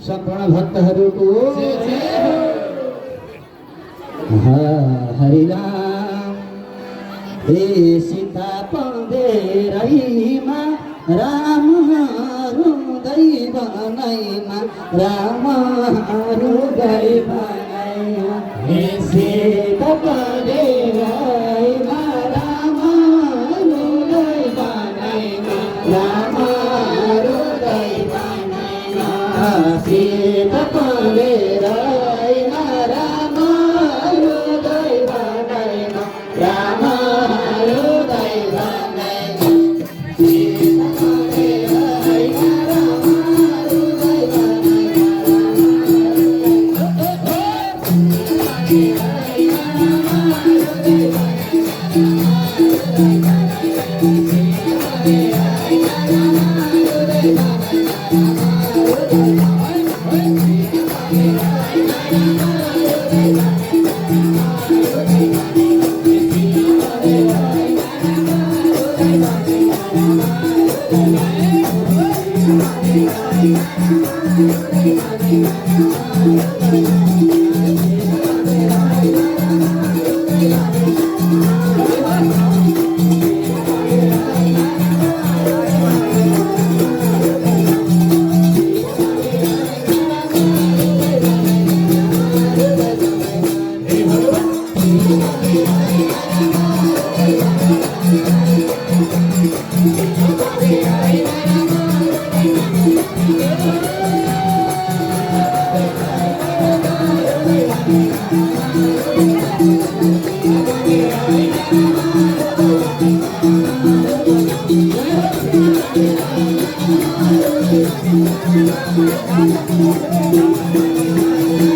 सम्पूर्ण भक्तहरूको हरिराम हे सीता पँधेरैमा राम हृदय बनैमा राम हृदय बनैमा हे सीता पँधेरैमा राम हृदय बनैमा राम हृदय बनैमा सीता पँधेरैमा राम हृदय बनैमा राम हृदय बनैमा सीता पँधेरैमा राम हृदय